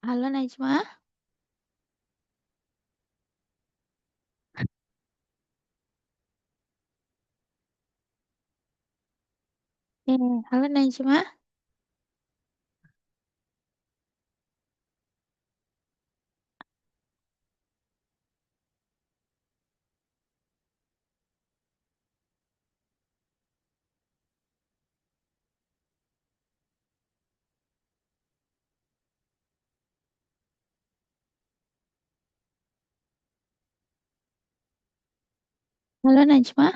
Halo Najma, halo Najma, halo Najma,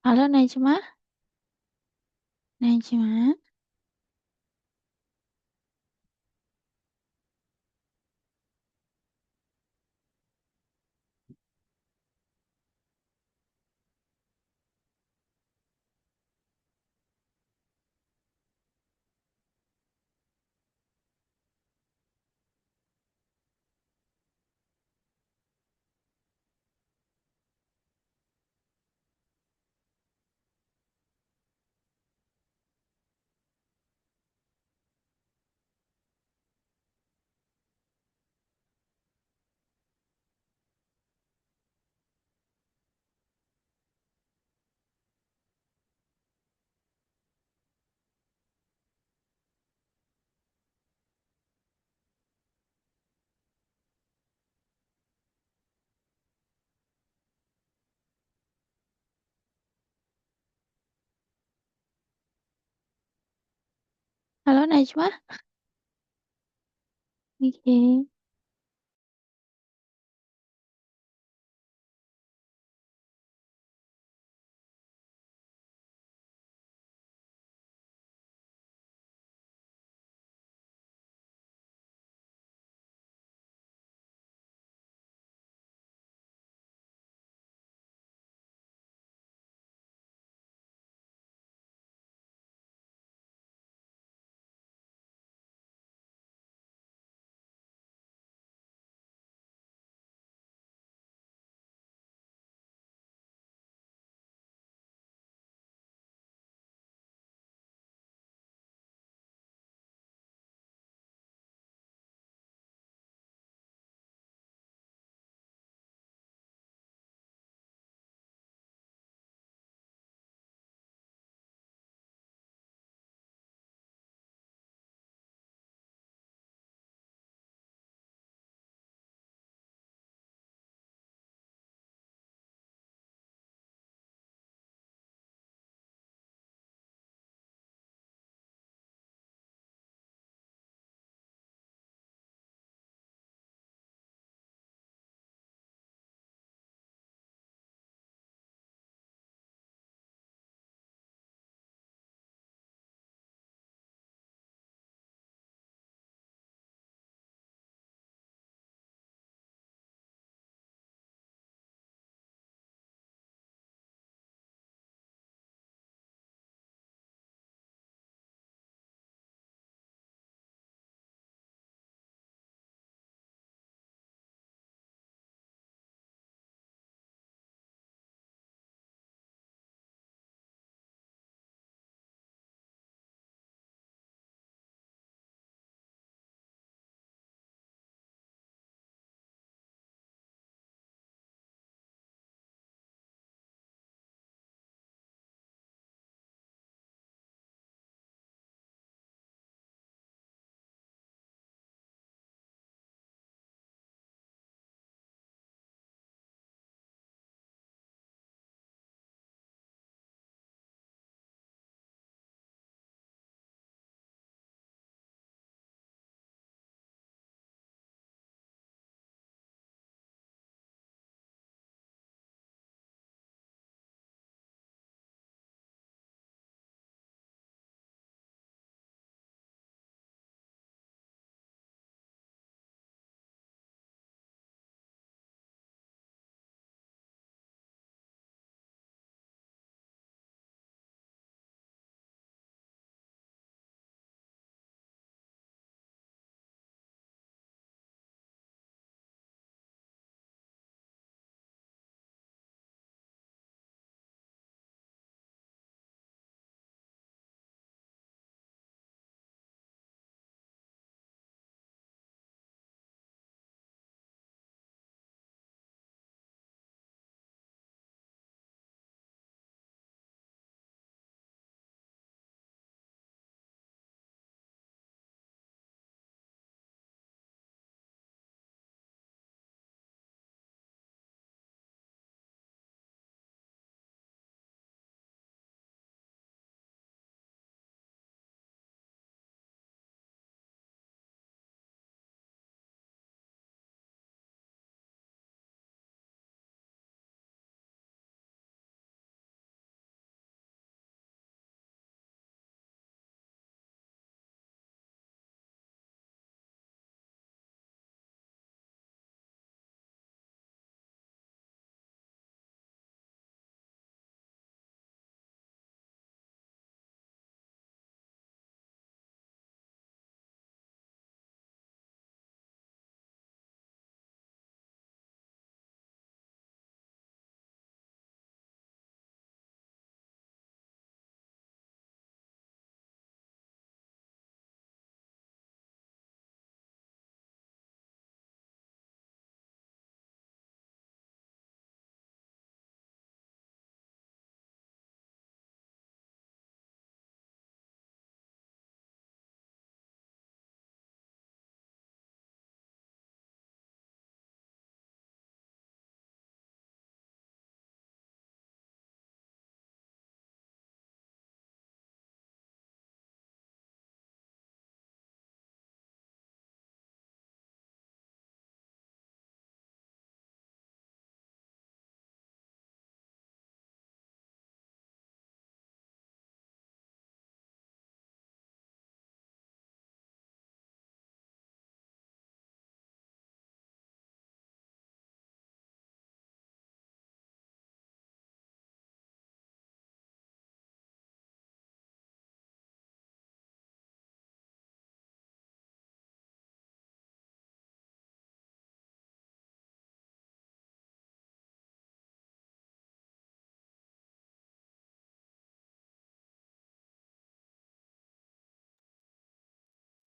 halo Najma, Najma, halo Najma. Oke,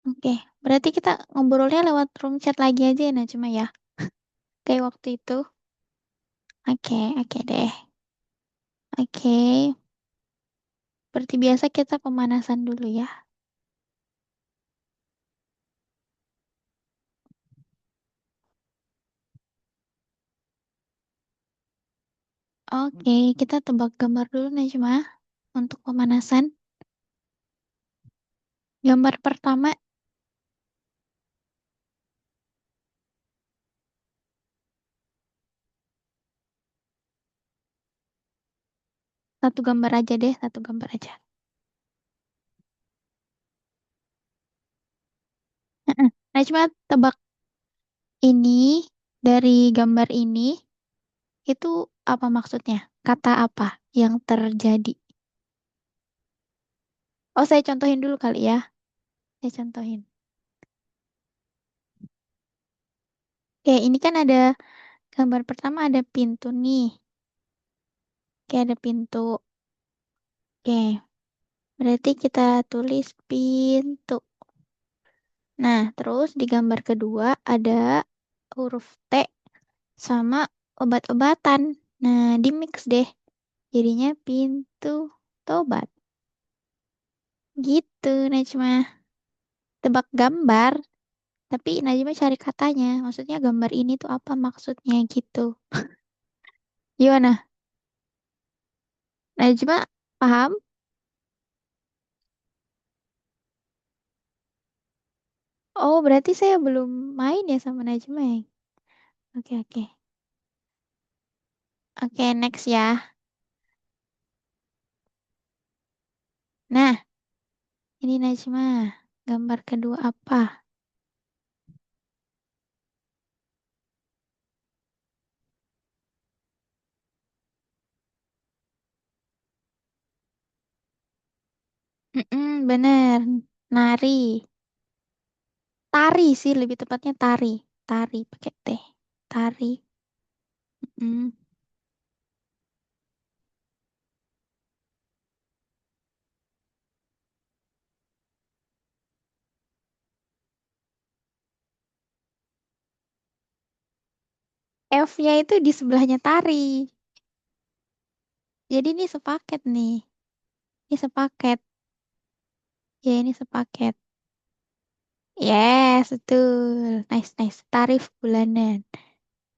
Oke, berarti kita ngobrolnya lewat room chat lagi aja ya, Najma ya. Kayak waktu itu. Oke, oke deh. Oke, seperti biasa kita pemanasan dulu ya. Oke, kita tebak gambar dulu Najma untuk pemanasan. Gambar pertama, satu gambar aja deh, satu gambar aja. Najma tebak ini dari gambar ini itu apa maksudnya? Kata apa yang terjadi? Oh, saya contohin dulu kali ya. Saya contohin. Oke, ini kan ada gambar pertama ada pintu nih. Oke, ada pintu. Oke, berarti kita tulis pintu. Nah, terus di gambar kedua ada huruf T sama obat-obatan. Nah, di mix deh. Jadinya pintu tobat. Gitu, Najma. Tebak gambar, tapi Najma cari katanya. Maksudnya gambar ini tuh apa maksudnya gitu. Gimana? Najma, paham? Oh, berarti saya belum main ya sama Najma ya? Oke, oke. Oke, next ya. Nah, ini Najma. Gambar kedua apa? Bener. Nari. Tari sih, lebih tepatnya tari. Tari pakai T. Tari. Mm. F-nya itu di sebelahnya tari. Jadi ini sepaket nih. Ini sepaket. Ya, ini sepaket. Yes, betul. Nice, nice. Tarif bulanan.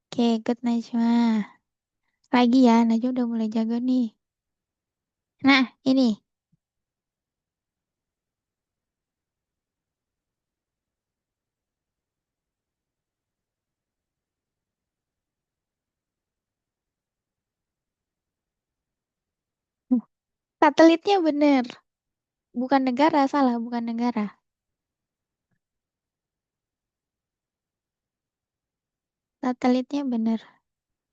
Oke, good Najma. Lagi ya, Najma udah mulai jago nih. Nah, ini. Satelitnya bener. Bukan negara, salah. Bukan negara. Satelitnya bener.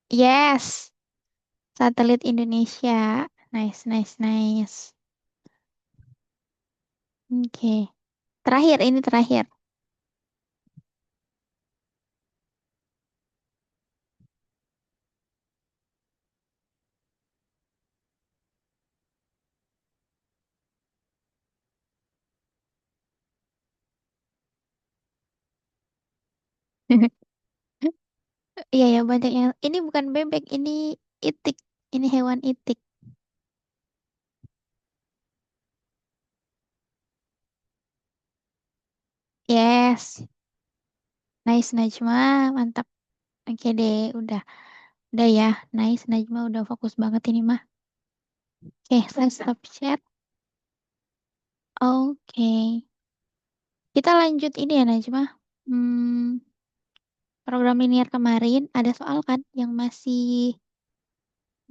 Yes, satelit Indonesia. Nice, nice, nice. Oke. Terakhir, ini terakhir. Iya ya, banyak yang. Ini bukan bebek, ini itik. Ini hewan itik. Yes. Nice, Najma. Mantap. Oke deh, udah. Udah ya. Nice, Najma udah fokus banget ini mah. Oke, saya stop chat. Oke. Kita lanjut ini ya, Najma. Hmm, program linear kemarin ada soal kan yang masih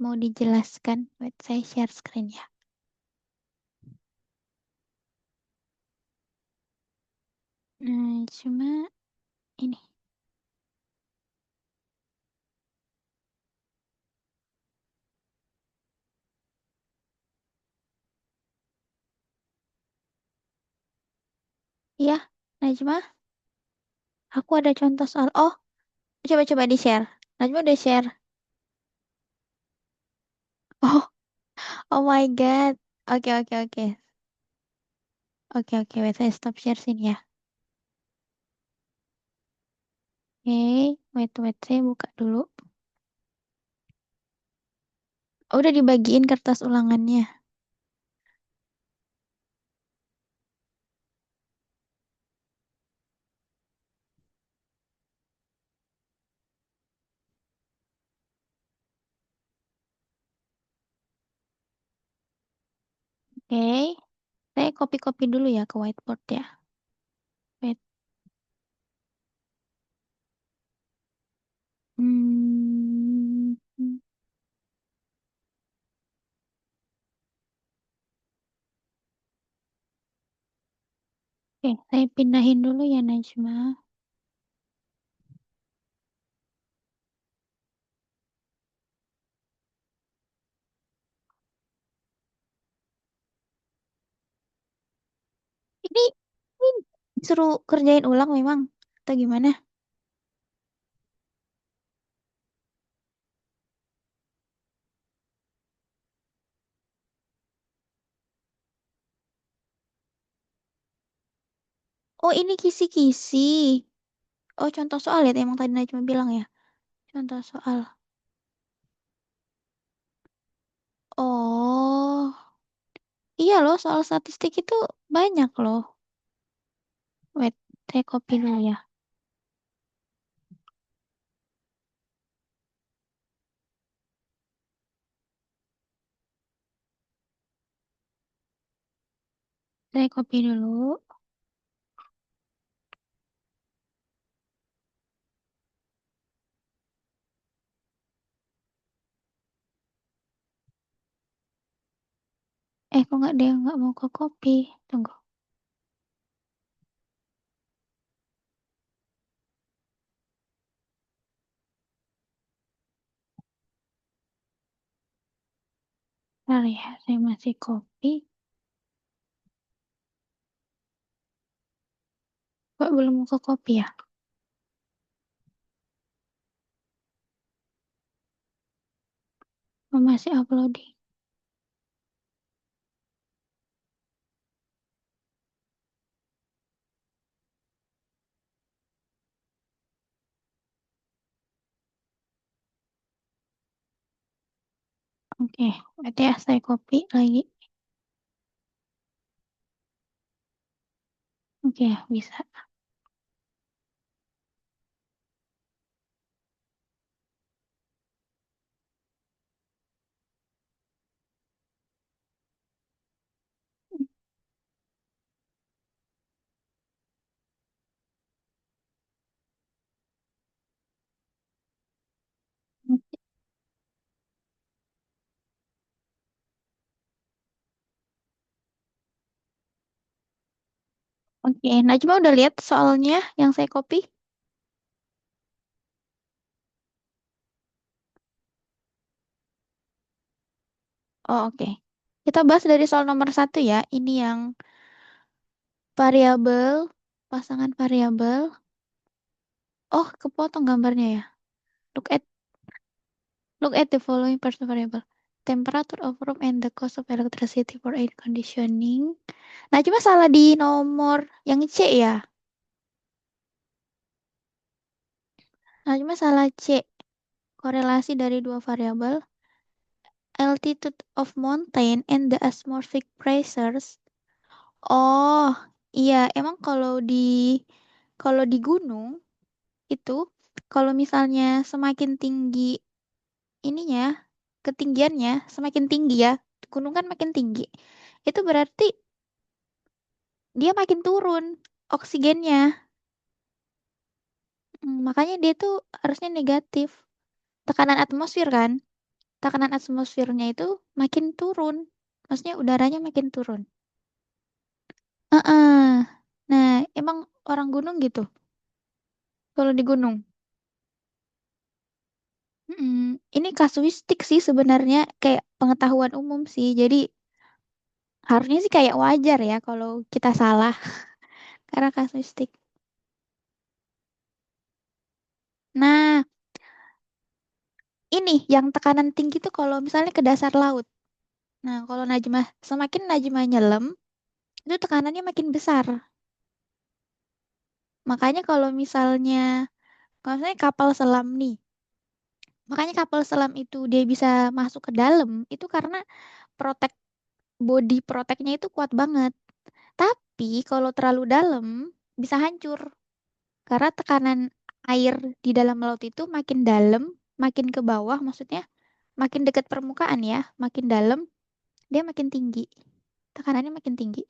mau dijelaskan. Wait, saya share screen ya. Nah, cuma ini. Iya, Najma, aku ada contoh soal. Oh, coba-coba di-share. Najma udah share. Oh, oh my God. Oke, oke, oke. Oke, oke, wait, saya stop share sini ya. Oke, wait, saya buka dulu. Oh, udah dibagiin kertas ulangannya. Oke, saya copy-copy dulu ya ke whiteboard ya. Wait. Hmm, Oke, saya pindahin dulu ya Najma. Ini suruh kerjain ulang memang atau gimana? Oh, ini kisi-kisi. Oh, contoh soal ya, emang tadi Najma bilang ya. Contoh soal. Oh, iya loh, soal statistik itu banyak loh. Wait, saya copy dulu ya. Saya copy dulu. Kok nggak dia nggak mau ke copy? Tunggu. Bentar ya, saya masih copy. Kok belum mau ke copy ya? Oh, masih uploading. Oke, berarti ya saya copy lagi. Oke, bisa. Oke, Najma udah lihat soalnya yang saya copy? Oh, oke. Kita bahas dari soal nomor satu ya. Ini yang variabel, pasangan variabel. Oh, kepotong gambarnya ya. Look at look at the following person variable. Temperature of room and the cost of electricity for air conditioning. Nah, cuma salah di nomor yang C ya. Nah, cuma salah C. Korelasi dari dua variabel. Altitude of mountain and the atmospheric pressures. Oh, iya, emang kalau di gunung itu kalau misalnya semakin tinggi ininya, ketinggiannya semakin tinggi ya. Gunung kan makin tinggi. Itu berarti dia makin turun oksigennya. Makanya dia tuh harusnya negatif. Tekanan atmosfer kan? Tekanan atmosfernya itu makin turun. Maksudnya udaranya makin turun. Heeh. Nah, emang orang gunung gitu. Kalau di gunung. Ini kasuistik sih sebenarnya kayak pengetahuan umum sih. Jadi harusnya sih kayak wajar ya kalau kita salah karena kasuistik. Nah, ini yang tekanan tinggi tuh kalau misalnya ke dasar laut. Nah, kalau semakin Najmah nyelam, itu tekanannya makin besar. Makanya kalau misalnya Kalau misalnya kapal selam nih, makanya kapal selam itu dia bisa masuk ke dalam itu karena protek body protectnya itu kuat banget. Tapi kalau terlalu dalam bisa hancur karena tekanan air di dalam laut itu makin dalam, makin ke bawah maksudnya makin dekat permukaan ya, makin dalam dia makin tinggi. Tekanannya makin tinggi.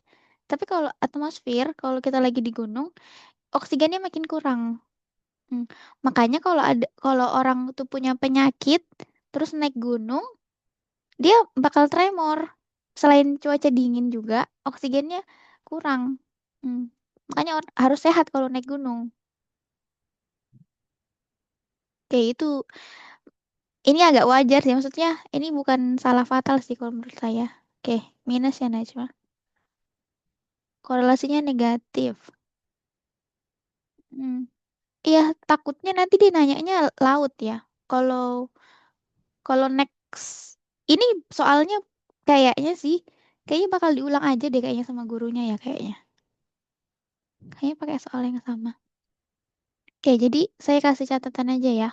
Tapi kalau atmosfer, kalau kita lagi di gunung, oksigennya makin kurang. Hmm. Makanya kalau orang tuh punya penyakit terus naik gunung, dia bakal tremor. Selain cuaca dingin juga, oksigennya kurang. Hmm. Makanya harus sehat kalau naik gunung. Kayak itu. Ini agak wajar sih, maksudnya ini bukan salah fatal sih kalau menurut saya. Oke, minus ya Najma. Korelasinya negatif. Hmm. Iya, takutnya nanti dia nanyanya laut ya. Kalau kalau next ini soalnya kayaknya sih, kayaknya bakal diulang aja deh kayaknya sama gurunya ya kayaknya. Kayaknya pakai soal yang sama. Oke, jadi saya kasih catatan aja ya.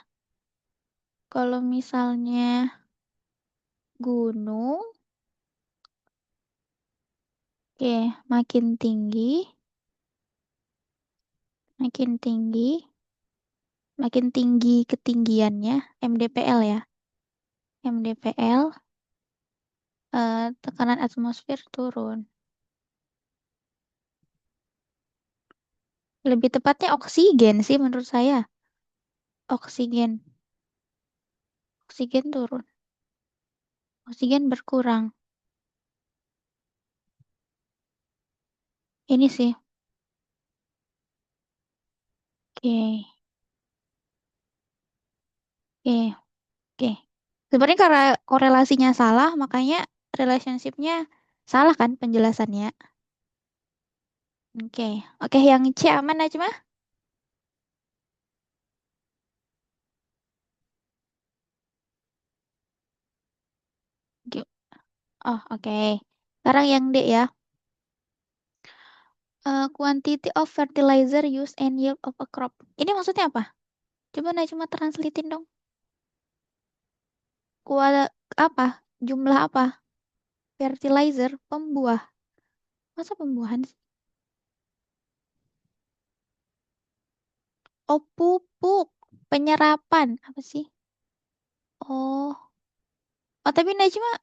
Kalau misalnya gunung, oke, makin tinggi, makin tinggi, makin tinggi ketinggiannya, MDPL ya. MDPL, tekanan atmosfer turun. Lebih tepatnya oksigen sih menurut saya. Oksigen, oksigen turun, oksigen berkurang. Ini sih, oke, oke, oke. Sebenarnya karena korelasinya salah, makanya relationship-nya salah kan penjelasannya. Oke, oke, yang C aman aja mah? Oh, oke. Sekarang yang D ya. Quantity of fertilizer used and yield of a crop. Ini maksudnya apa? Coba Najma translatein dong. Kuala apa? Jumlah apa? Fertilizer, pembuah. Masa pembuahan sih? Oh, pupuk. Penyerapan. Apa sih? Oh. Oh, tapi Najma,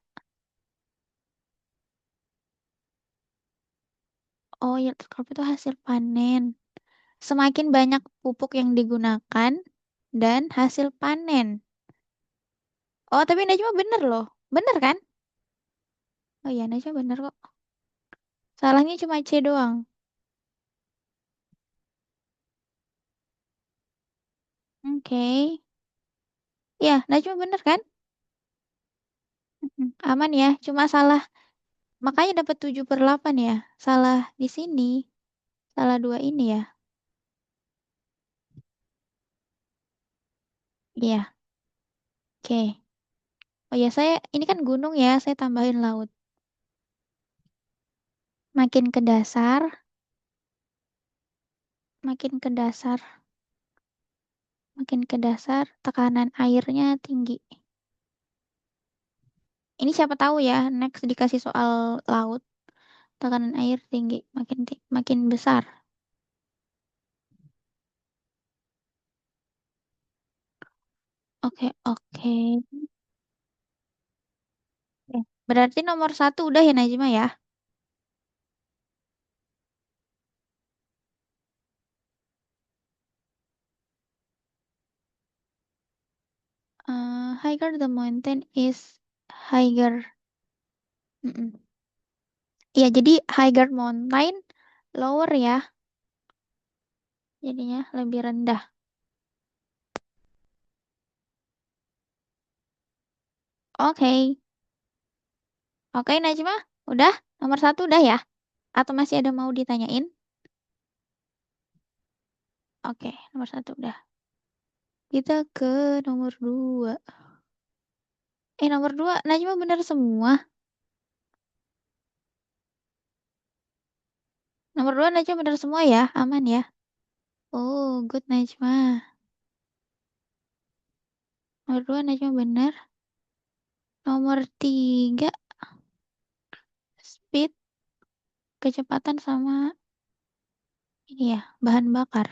oh ya, crop itu hasil panen. Semakin banyak pupuk yang digunakan dan hasil panen. Oh, tapi Najma bener loh. Bener kan? Oh iya, Najma bener kok. Salahnya cuma C doang. Oke. Ya, Najma bener kan? Mm-mm. Aman ya, cuma salah. Makanya dapat 7/8 ya. Salah di sini. Salah dua ini ya. Iya, oke. Oh ya, ini kan gunung ya, saya tambahin laut. Makin ke dasar, makin ke dasar, makin ke dasar, tekanan airnya tinggi. Ini siapa tahu ya, next dikasih soal laut, tekanan air tinggi, makin besar. Oke, oke. Oke. Berarti nomor satu udah ya Najma ya. Higher the mountain is higher. Mm-mm. Iya, jadi higher mountain, lower ya. Jadinya lebih rendah. Oke, oke Najma, udah? Nomor satu udah ya? Atau masih ada mau ditanyain? Oke, nomor satu udah. Kita ke nomor dua. Nomor dua, Najma bener semua. Nomor dua Najma bener semua ya, aman ya. Oh, good Najma. Nomor dua Najma bener. Nomor tiga speed, kecepatan sama ini ya, bahan bakar.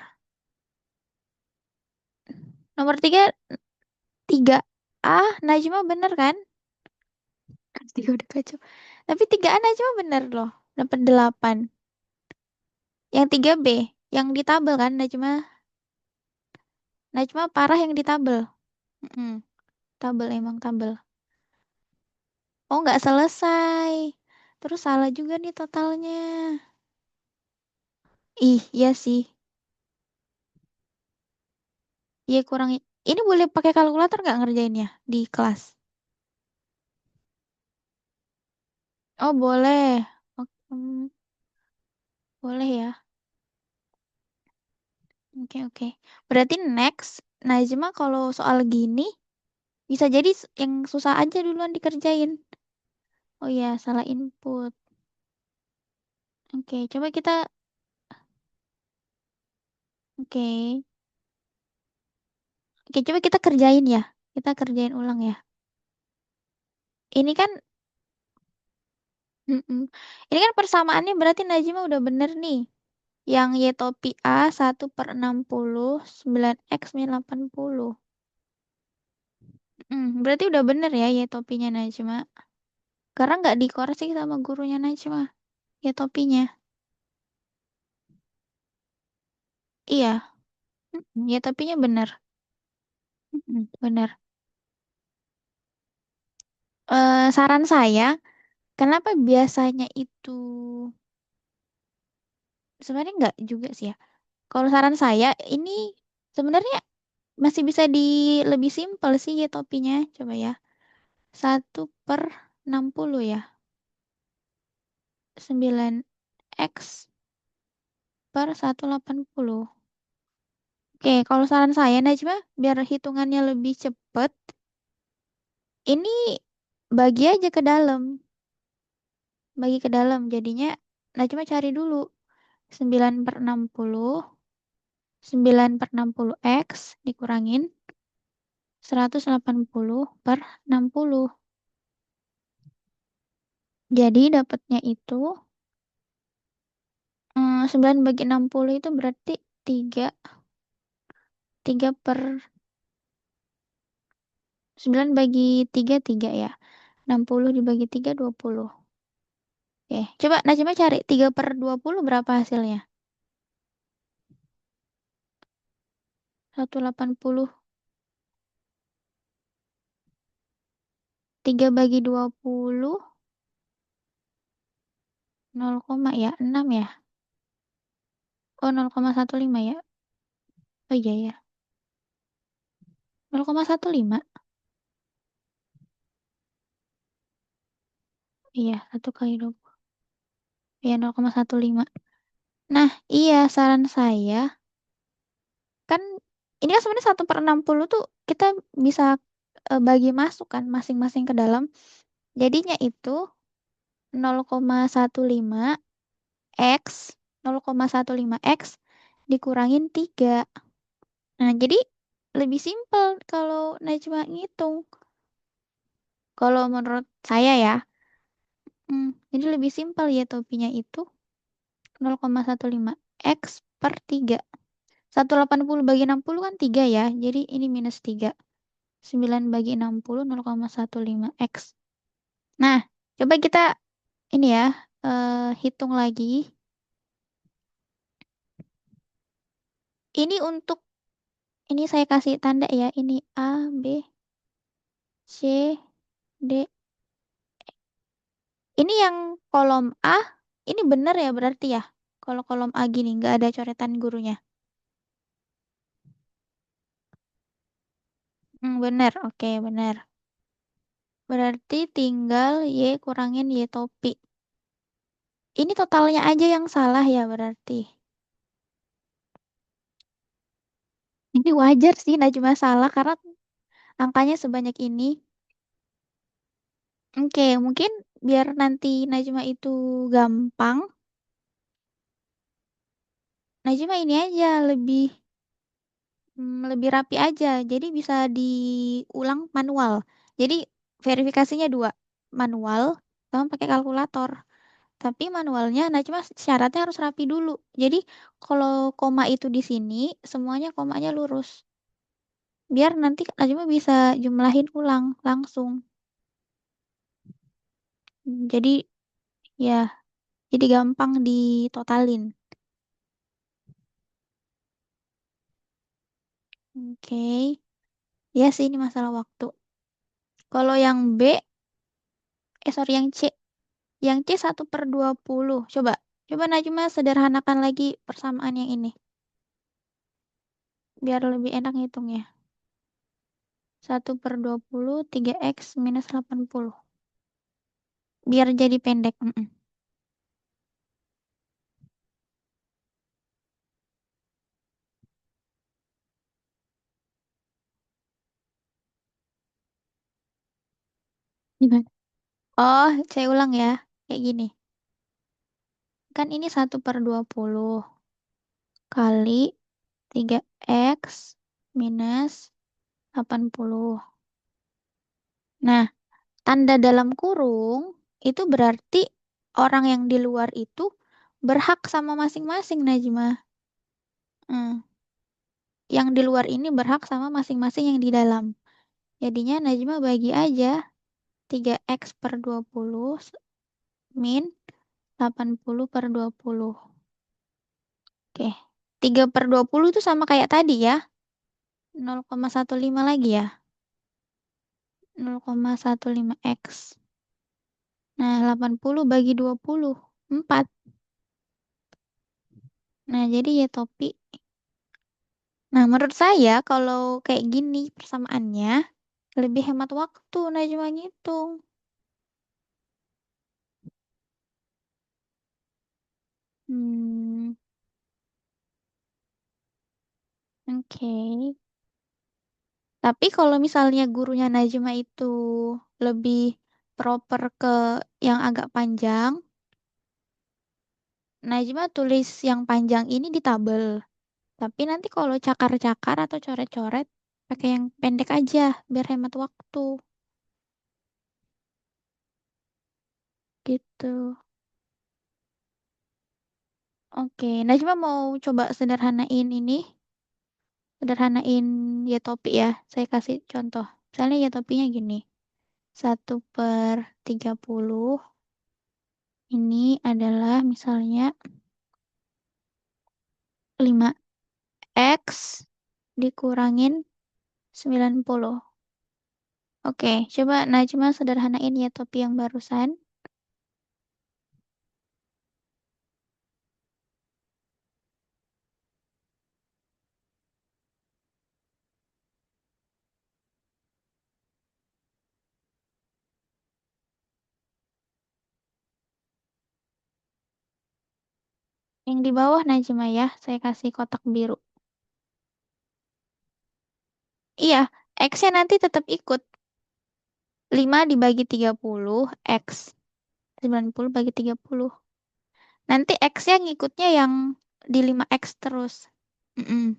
Nomor tiga, tiga A, Najma bener kan? Tiga udah kacau. Tapi tiga A Najma bener loh. Dapat 8. Yang tiga B, yang ditabel kan Najma? Najma parah yang ditabel. Mm-mm, tabel emang tabel. Oh nggak selesai. Terus salah juga nih totalnya. Ih, iya sih. Iya kurang. Ini boleh pakai kalkulator nggak ngerjainnya di kelas? Oh boleh. Boleh ya. Oke oke. Berarti next, Najma kalau soal gini bisa jadi yang susah aja duluan dikerjain. Oh iya, salah input. Oke, coba kita. Oke. Oke, coba kita kerjain ya. Kita kerjain ulang ya. Ini kan, mm-mm. Ini kan persamaannya berarti Najma udah bener nih. Yang Y topi A 1/60, 9X min 80. Berarti udah bener ya Y topinya Najma. Karena nggak dikoreksi sama gurunya Najma. Y topinya. Iya, Y topinya bener. Bener. Saran saya, kenapa biasanya itu sebenarnya nggak juga sih ya. Kalau saran saya, ini sebenarnya masih bisa di lebih simpel sih ya topinya. Coba ya. 1/60 ya. 9X per 180. Oke, kalau saran saya Najma, biar hitungannya lebih cepet, ini bagi aja ke dalam. Bagi ke dalam. Jadinya Najma cari dulu. 9/60. 9/60X dikurangin 180/60. Jadi dapatnya itu 9 bagi 60 itu berarti 3 3 per 9 bagi 3 3 ya. 60 dibagi 3 20. Oke, coba Najma cari 3/20 berapa hasilnya? 180. 3 bagi 20 0, ya 6 ya. Oh 0,15 ya. Oh iya ya. 0,15. Iya, 1 kali 20. Iya 0,15. Nah, iya saran saya kan ini kan sebenarnya 1/60 tuh kita bisa bagi masuk kan masing-masing ke dalam. Jadinya itu 0,15 X 0,15 X dikurangin 3. Nah, jadi lebih simpel kalau Najwa ngitung. Kalau menurut saya ya, jadi lebih simpel ya topinya itu 0,15 X per 3. 180 bagi 60 kan 3 ya. Jadi ini minus 3. 9 bagi 60 0,15 X. Nah, coba kita ini ya, hitung lagi. Ini untuk, ini saya kasih tanda ya. Ini A, B, C, D. Ini yang kolom A, ini benar ya berarti ya. Kalau kolom A gini, nggak ada coretan gurunya. Benar, oke benar. Berarti tinggal Y kurangin Y topi. Ini totalnya aja yang salah ya berarti. Ini wajar sih, nah cuma salah karena angkanya sebanyak ini. Oke, mungkin biar nanti Najma itu gampang. Najma ini aja lebih. lebih rapi aja. Jadi bisa diulang manual. Jadi verifikasinya dua, manual sama pakai kalkulator. Tapi manualnya, nah cuma syaratnya harus rapi dulu. Jadi kalau koma itu di sini, semuanya komanya lurus. Biar nanti Najma bisa jumlahin ulang langsung. Jadi ya, jadi gampang ditotalin. Oke. Ya sih ini masalah waktu. Kalau yang B, sorry yang C. Yang C 1/20. Coba. Coba Najma sederhanakan lagi persamaan yang ini. Biar lebih enak ngitungnya. 1/20 3x minus 80. Biar jadi pendek. Gimana? Oh, saya ulang ya. Kayak gini. Kan ini 1/20 kali 3x minus 80. Nah, tanda dalam kurung itu berarti orang yang di luar itu berhak sama masing-masing, Najma. Hmm. Yang di luar ini berhak sama masing-masing yang di dalam. Jadinya Najma bagi aja 3x/20 min 80/20. Oke. 3/20 itu sama kayak tadi ya. 0,15 lagi ya. 0,15x. Nah, 80 bagi 20. 4. Nah, jadi ya topi. Nah, menurut saya kalau kayak gini persamaannya lebih hemat waktu Najwa ngitung. Hmm, oke. Tapi kalau misalnya gurunya Najma itu lebih proper ke yang agak panjang, Najma tulis yang panjang ini di tabel. Tapi nanti kalau cakar-cakar atau coret-coret, pakai yang pendek aja, biar hemat waktu. Gitu. Oke, Najma mau coba sederhanain ini. Sederhanain ya topi ya. Saya kasih contoh. Misalnya ya topinya gini. 1/30 ini adalah misalnya 5x dikurangin 90. Oke, coba Najma sederhanain ya topi yang barusan. Yang di bawah Najma ya, saya kasih kotak biru. Iya, X-nya nanti tetap ikut. 5 dibagi 30, X. 90 bagi 30. Nanti X-nya ngikutnya yang di 5X terus. Mm-mm.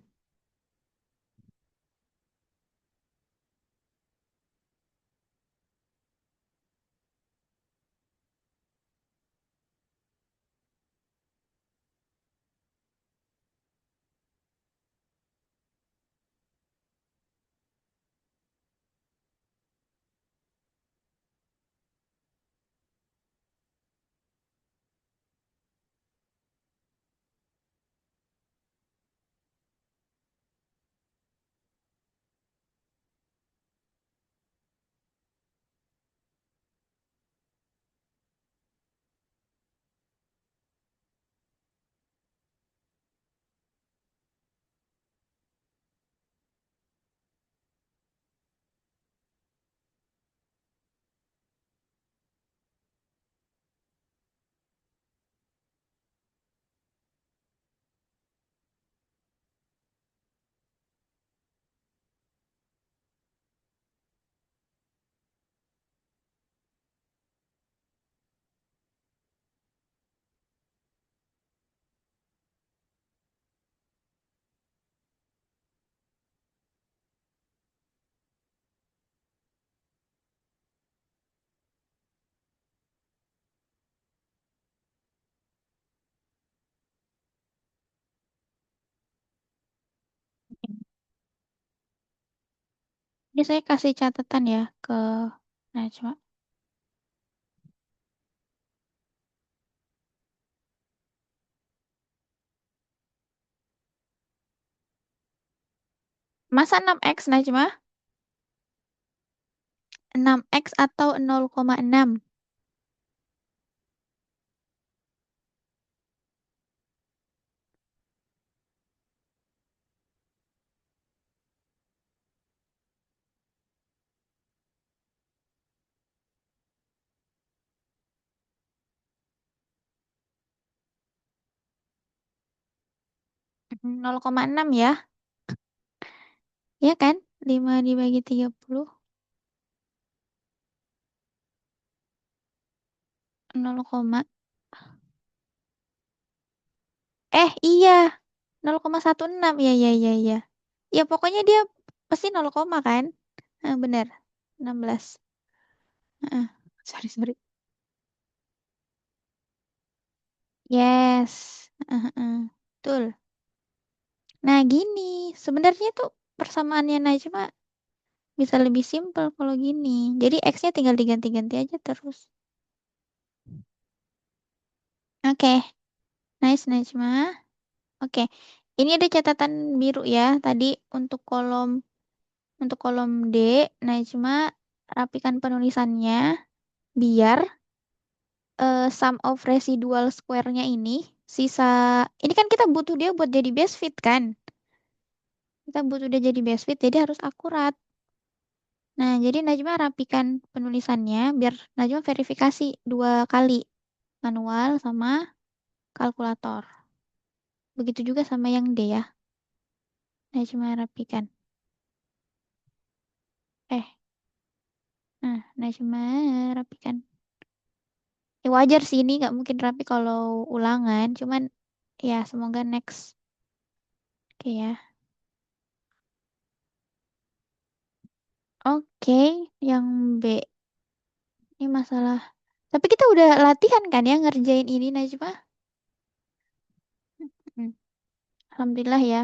Ini saya kasih catatan ya ke Najwa. Masa 6x Najwa? 6x atau 0,6? 0,6 ya. Iya kan? 5 dibagi 30. 0, iya. 0,16. Iya, iya, iya, iya. Ya pokoknya dia pasti 0, kan? Bener. 16. Heeh. Sorry, sorry. Yes. Betul. Nah, gini. Sebenarnya tuh persamaannya Najma bisa lebih simpel kalau gini. Jadi X-nya tinggal diganti-ganti aja terus. Oke. Nice, Najma. Oke. Ini ada catatan biru ya. Tadi untuk kolom D, Najma rapikan penulisannya biar sum of residual square-nya ini kan kita butuh dia buat jadi base fit kan? Kita butuh dia jadi base fit, jadi harus akurat. Nah, jadi Najma rapikan penulisannya biar Najma verifikasi 2 kali, manual sama kalkulator. Begitu juga sama yang D ya. Najma rapikan. Najma rapikan. Ya wajar sih ini nggak mungkin rapi kalau ulangan, cuman ya semoga next. Oke ya. Oke, yang B ini masalah. Tapi kita udah latihan kan ya ngerjain ini Najma? Hmm. Alhamdulillah ya.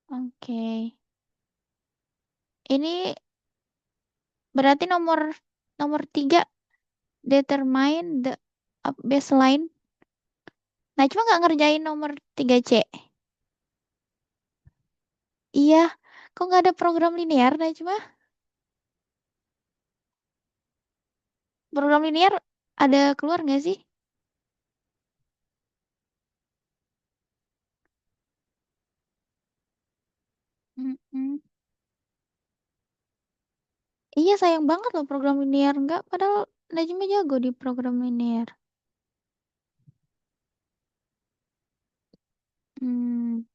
Oke. Ini berarti nomor nomor 3 determine the baseline. Najma nggak ngerjain nomor 3C. Iya, kok nggak ada program linear Najma? Program linear ada keluar nggak sih? Mm-mm. Iya sayang banget loh program linear nggak, padahal Najma jago di program linear. Hmm.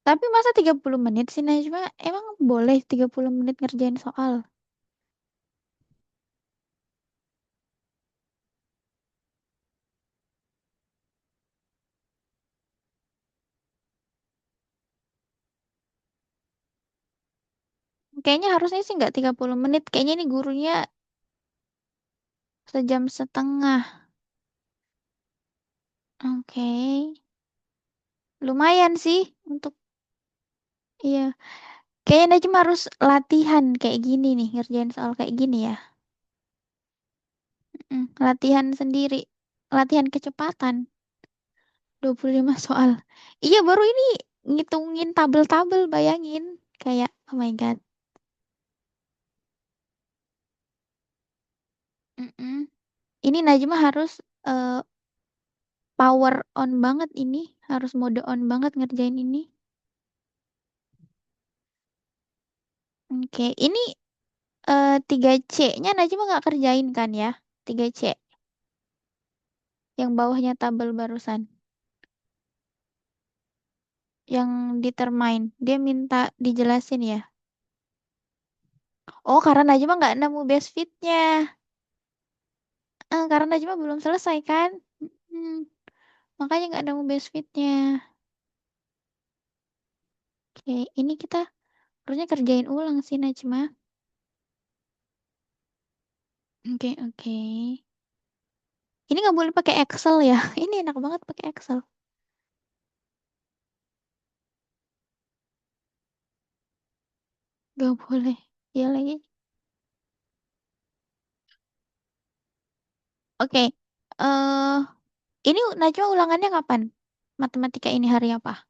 Tapi masa 30 menit sih Najma? Emang boleh 30 menit ngerjain soal? Kayaknya harusnya sih nggak 30 menit. Kayaknya ini gurunya 1,5 jam. Oke. Lumayan sih untuk, iya. Kayaknya Najma harus latihan kayak gini nih, ngerjain soal kayak gini ya. Latihan sendiri. Latihan kecepatan. 25 soal. Iya, baru ini ngitungin tabel-tabel, bayangin. Kayak, oh my God. Mm-mm. Ini Najma harus eh, power on banget ini. Harus mode on banget ngerjain ini. Oke, ini 3C-nya Najma nggak kerjain kan ya? 3C. Yang bawahnya tabel barusan. Yang determine. Dia minta dijelasin ya. Oh, karena Najma nggak nemu best fit-nya. Karena Najma belum selesai kan? Hmm, makanya nggak nemu best fit-nya. Oke, ini kita harusnya kerjain ulang sih Najma. Oke, oke. Ini nggak boleh pakai Excel ya. Ini enak banget pakai Excel. Nggak boleh. Iya lagi. Oke. eh ini Najwa ulangannya kapan? Matematika ini hari apa?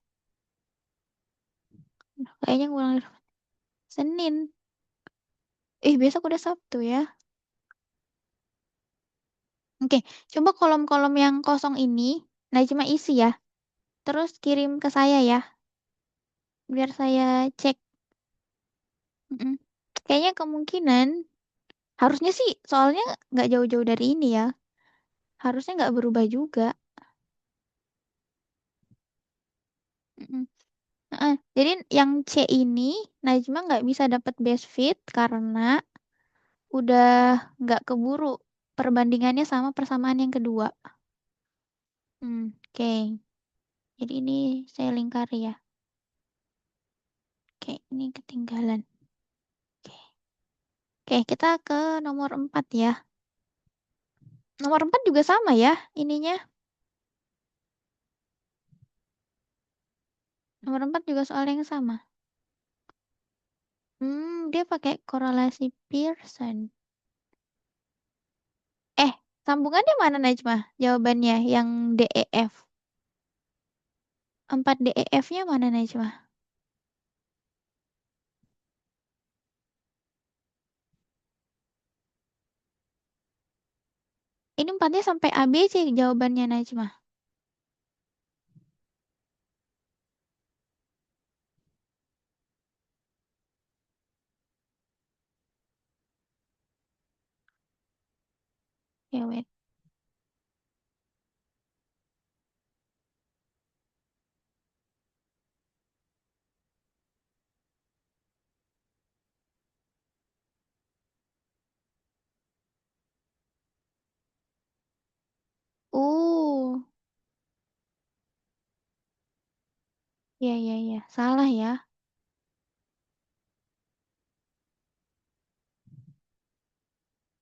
Kayaknya ngulang Senin. Besok udah Sabtu ya. Oke, coba kolom-kolom yang kosong ini Najma isi ya. Terus kirim ke saya ya, biar saya cek. Mm-mm. Kayaknya kemungkinan harusnya sih, soalnya nggak jauh-jauh dari ini ya. Harusnya nggak berubah juga. Mm-mm. Jadi yang C ini Najma nggak bisa dapat best fit karena udah nggak keburu perbandingannya sama persamaan yang kedua. Oke. Jadi ini saya lingkari ya. Oke, ini ketinggalan. Oke. Oke, kita ke nomor 4 ya. Nomor 4 juga sama ya ininya. Nomor 4 juga soal yang sama. Dia pakai korelasi Pearson. Eh, sambungannya mana Najma? Jawabannya yang DEF. 4 DEF-nya mana Najma? Ini empatnya sampai ABC jawabannya Najma. Ya, wait. Uh, ya, ya, ya. Salah ya.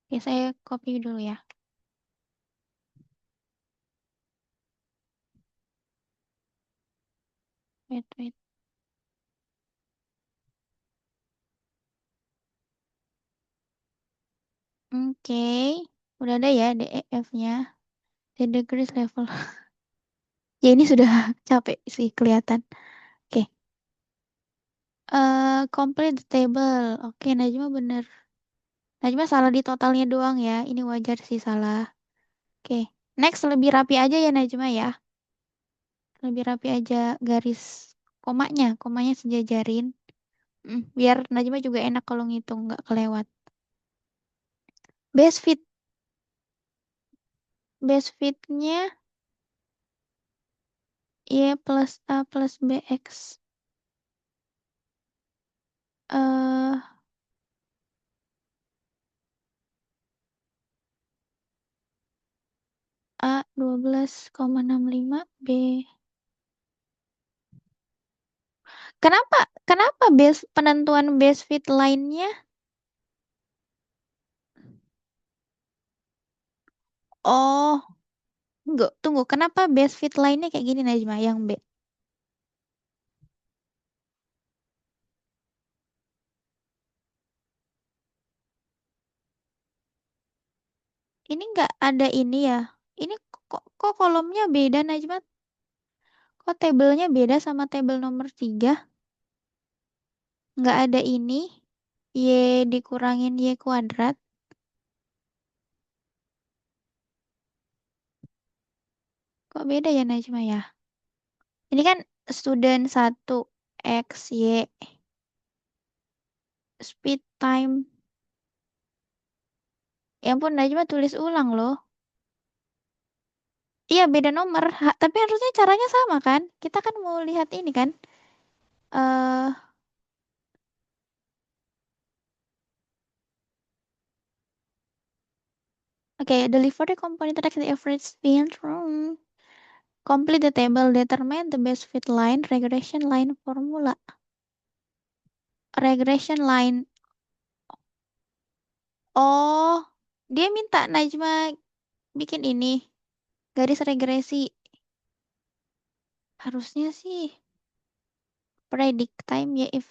Oke, saya copy dulu ya. Wait, wait. Oke. Udah ada ya DEF-nya. The degrees level. Ya, ini sudah capek sih kelihatan. Oke. Complete the table. Oke, Najma bener. Najma salah di totalnya doang ya. Ini wajar sih salah. Oke. Next, lebih rapi aja ya Najma ya. Lebih rapi aja garis komanya. Komanya sejajarin. Biar Najma juga enak kalau ngitung, nggak kelewat. Base fit. Base fitnya Y plus A plus BX. Eh, A 12,65 B. Kenapa kenapa base penentuan base fit lainnya? Oh, enggak, tunggu. Kenapa base fit lainnya kayak gini Najma yang B? Ini nggak ada ini ya. Ini kok kolomnya beda Najma? Kok tabelnya beda sama tabel nomor 3? Nggak ada ini. Y dikurangin Y kuadrat. Kok beda ya Najma ya? Ini kan student 1 X, Y, speed time. Ya ampun Najma tulis ulang loh. Iya beda nomor. Tapi harusnya caranya sama kan? Kita kan mau lihat ini kan. eh Oke, deliver the component track the average spin from. Complete the table. Determine the best fit line. Regression line formula. Regression line. Oh, dia minta Najma bikin ini garis regresi. Harusnya sih predict time ya if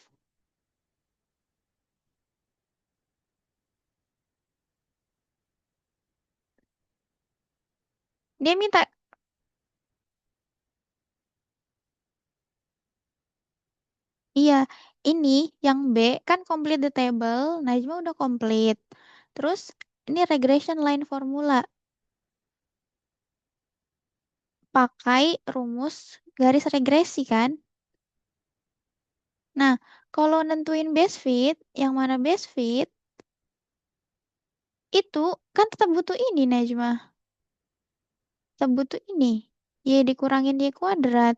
dia minta. Iya, ini yang B kan complete the table. Najma udah complete. Terus ini regression line formula pakai rumus garis regresi kan. Nah, kalau nentuin best fit, yang mana best fit, itu kan tetap butuh ini Najma. Tetap butuh ini. Y dikurangin Y kuadrat.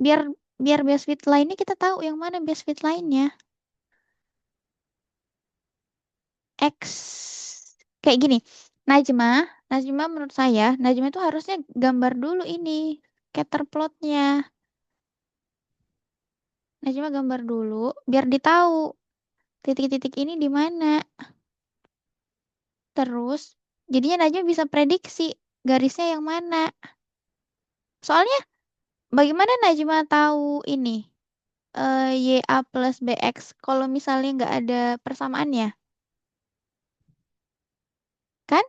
Biar biar best fit line-nya kita tahu yang mana best fit line-nya. X kayak gini. Najma, Najma menurut saya, Najma itu harusnya gambar dulu ini scatter plotnya. Najma gambar dulu biar ditahu titik-titik ini di mana. Terus jadinya Najma bisa prediksi garisnya yang mana. Soalnya bagaimana Najma tahu ini YA plus BX kalau misalnya nggak ada persamaannya? Kan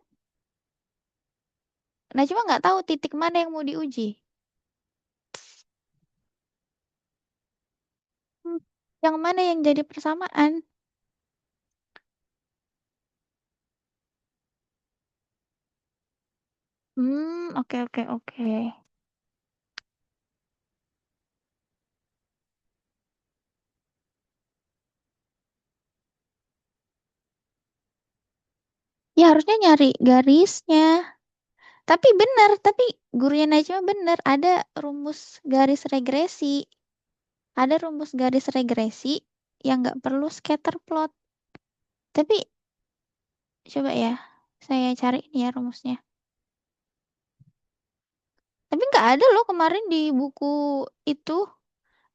Najma nggak tahu titik mana yang mau diuji. Hmm, yang mana yang jadi persamaan? Oke oke oke. Ya harusnya nyari garisnya. Tapi benar, tapi gurunya Najma benar, ada rumus garis regresi. Ada rumus garis regresi yang nggak perlu scatter plot. Tapi coba ya, saya cari ini ya rumusnya. Tapi nggak ada loh kemarin di buku itu,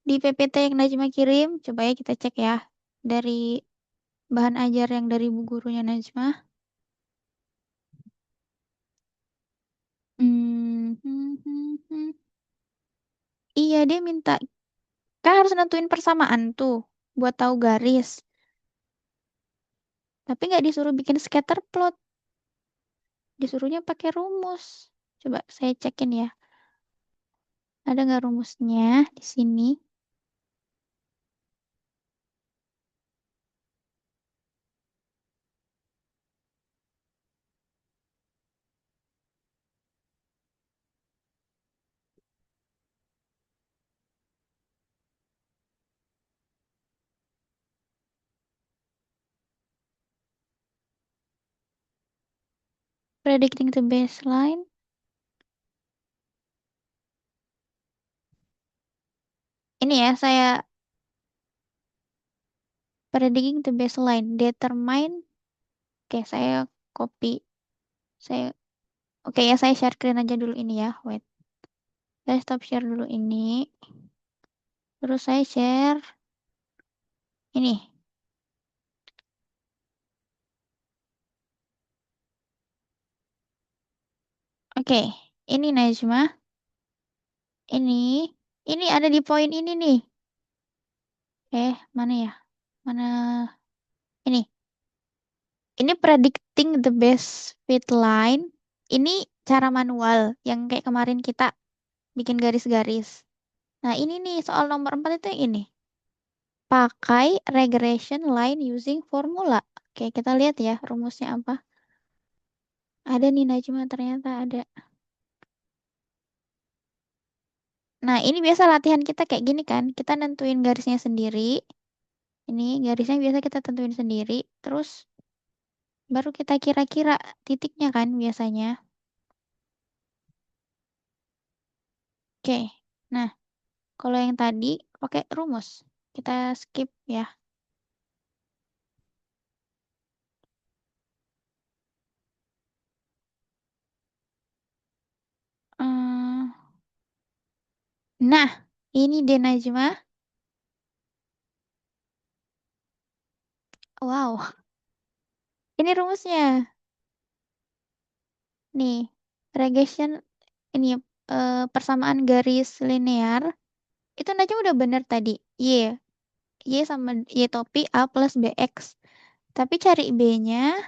di PPT yang Najma kirim. Coba ya kita cek ya. Dari bahan ajar yang dari bu gurunya Najma. Hmm, hmm, hmm, hmm. Iya, dia minta. Kan harus nentuin persamaan tuh buat tahu garis. Tapi nggak disuruh bikin scatter plot. Disuruhnya pakai rumus. Coba saya cekin ya. Ada nggak rumusnya di sini? Predicting the baseline. Ini ya, saya predicting the baseline. Determine. Oke, saya copy. Saya, oke ya, saya share screen aja dulu ini ya. Wait. Saya stop share dulu ini. Terus saya share ini. Oke, ini Najma. Ini. Ini ada di poin ini nih. Mana ya? Mana? Ini. Ini predicting the best fit line. Ini cara manual yang kayak kemarin kita bikin garis-garis. Nah, ini nih soal nomor 4 itu yang ini. Pakai regression line using formula. Oke, kita lihat ya rumusnya apa. Ada nih Najma ternyata ada. Nah, ini biasa latihan kita kayak gini kan. Kita nentuin garisnya sendiri. Ini garisnya biasa kita tentuin sendiri. Terus baru kita kira-kira titiknya kan biasanya. Oke. Nah, kalau yang tadi pakai rumus. Kita skip ya. Hmm, Nah, ini deh Najma. Wow. Ini rumusnya. Nih, regression ini persamaan garis linear. Itu Najwa udah bener tadi. Y sama Y topi A plus BX. Tapi cari B-nya,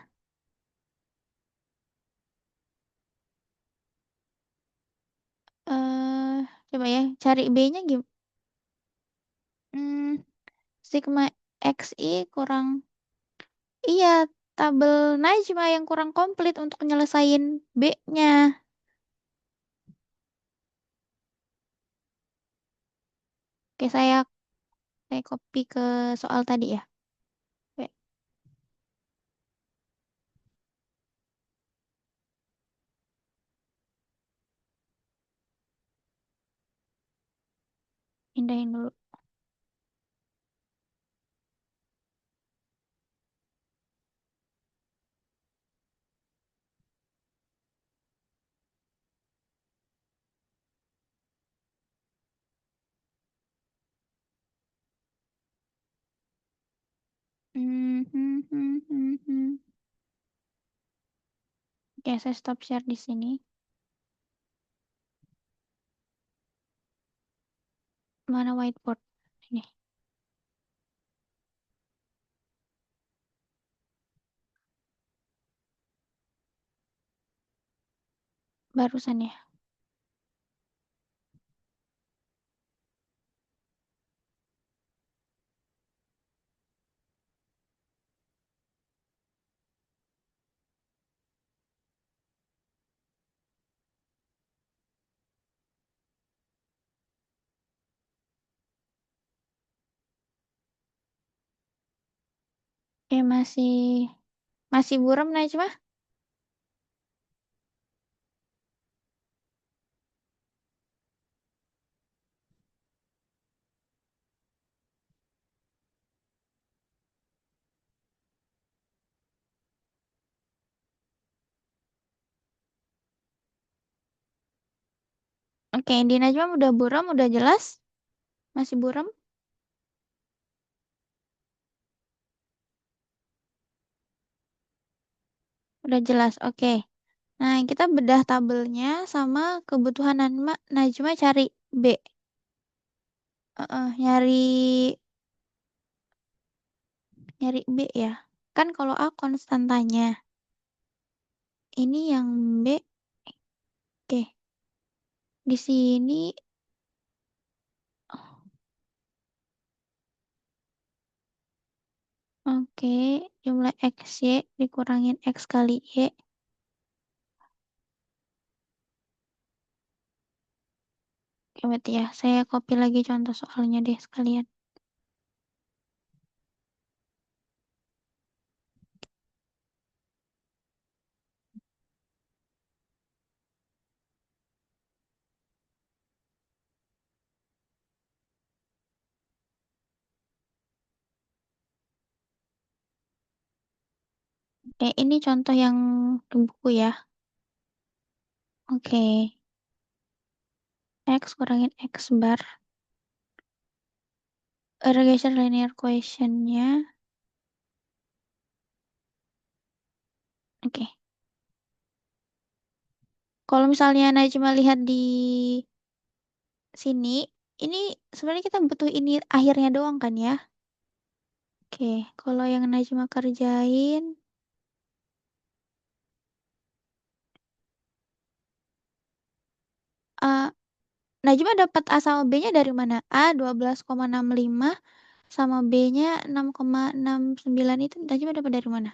eh coba ya, cari B-nya gimana? Sigma XI kurang, iya, tabel Najma yang kurang komplit untuk nyelesain B-nya. Oke, saya copy ke soal tadi ya. Oke, pindahin dulu. Hmm, hmm, hmm, hmm, hmm. Oke, saya stop share di sini. Mana whiteboard? Ini, barusan ya. Oke, masih buram Najma? Oke, di Najma udah buram, udah jelas? Masih buram? Udah jelas, oke. Nah, kita bedah tabelnya sama kebutuhan Najma cari B. Nyari B ya. Kan kalau A konstantanya. Ini yang B. Oke. Di sini, oke. Jumlah X, Y dikurangin X kali Y. Oke, berarti ya. Saya copy lagi contoh soalnya deh sekalian. Oke, ini contoh yang di buku ya. Oke. X kurangin X bar. Regression linear question-nya. Oke. Kalau misalnya Najma lihat di sini, ini sebenarnya kita butuh ini akhirnya doang kan ya? Oke, kalau yang Najma kerjain, uh, Najma dapat A sama B-nya dari mana? A 12,65 sama B-nya 6,69 itu Najma dapat dari mana?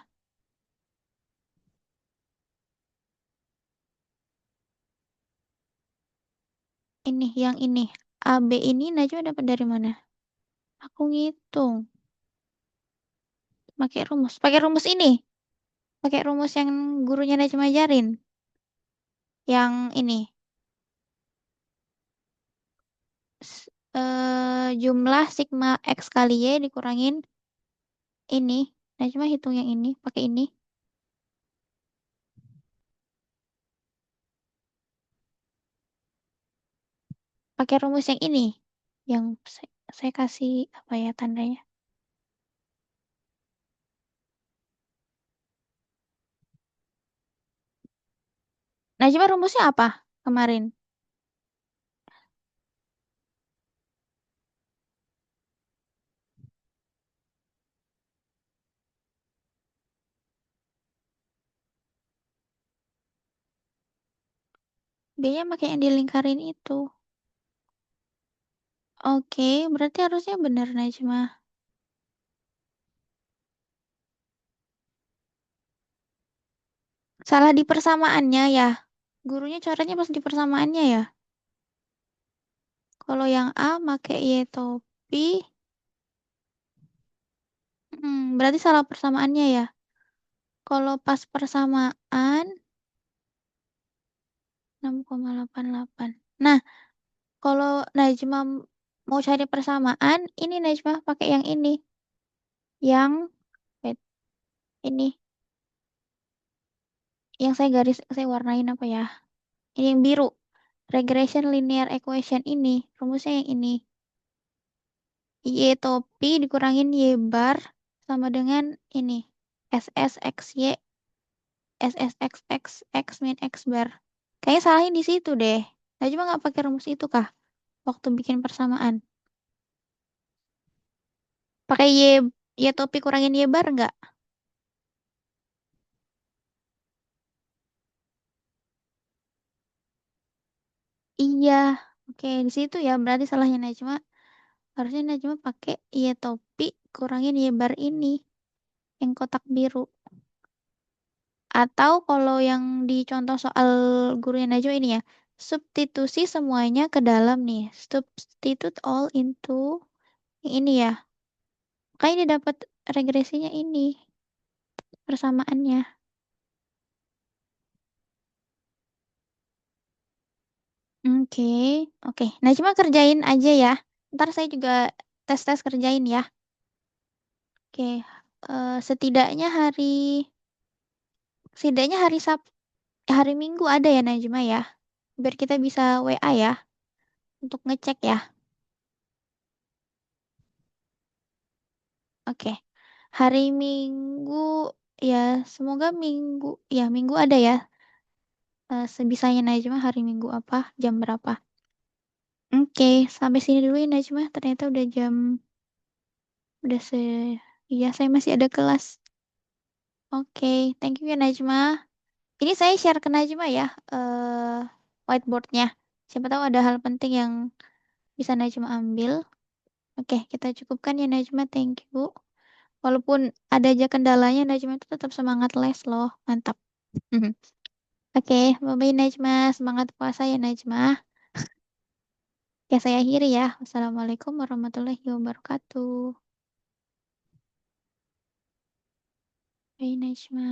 Ini, yang ini. A, B ini Najma dapat dari mana? Aku ngitung. Pakai rumus. Pakai rumus ini. Pakai rumus yang gurunya Najma ajarin. Yang ini. Jumlah sigma X kali Y dikurangin ini. Najma hitung yang ini. Pakai ini. Pakai rumus yang ini. Yang saya kasih apa ya tandanya. Najma rumusnya apa kemarin? B-nya pakai yang dilingkarin itu. Oke, berarti harusnya benar Najma. Salah di persamaannya ya. Gurunya coretnya pas di persamaannya ya. Kalau yang A pakai Y topi, berarti salah persamaannya ya. Kalau pas persamaan 6,88. Nah, kalau Najma mau cari persamaan, ini Najma pakai yang ini. Yang wait, ini yang saya garis saya warnain apa ya? Ini yang biru. Regression linear equation ini, rumusnya yang ini. Y topi dikurangin Y bar sama dengan ini. SSXY, SSXX, X min X bar. Kayaknya salahnya di situ deh. Najma nggak pakai rumus itu kah? Waktu bikin persamaan. Pakai Y topi kurangin Y bar nggak? Iya. Oke, di situ ya berarti salahnya Najma. Harusnya Najma pakai Y topi kurangin Y bar ini. Yang kotak biru. Atau kalau yang di contoh soal gurunya Najwa ini ya, substitusi semuanya ke dalam nih. Substitute all into yang ini ya. Makanya dia dapat regresinya ini, persamaannya. Oke, oke. Najma kerjain aja ya. Ntar saya juga tes-tes kerjain ya. Oke, setidaknya hari Minggu ada ya Najma ya. Biar kita bisa WA ya untuk ngecek ya. Oke. Hari Minggu ya semoga minggu ada ya. Sebisanya Najma hari Minggu apa jam berapa. Oke, sampai sini dulu ya Najma. Ternyata udah iya saya masih ada kelas. Oke, thank you ya Najma. Ini saya share ke Najma ya whiteboardnya. Siapa tahu ada hal penting yang bisa Najma ambil. Oke, kita cukupkan ya Najma. Thank you. Walaupun ada aja kendalanya, Najma itu tetap semangat les loh. Mantap. Oke, bye-bye Najma. Semangat puasa ya Najma. Ya, saya akhiri ya. Wassalamualaikum warahmatullahi wabarakatuh. Bye Najma.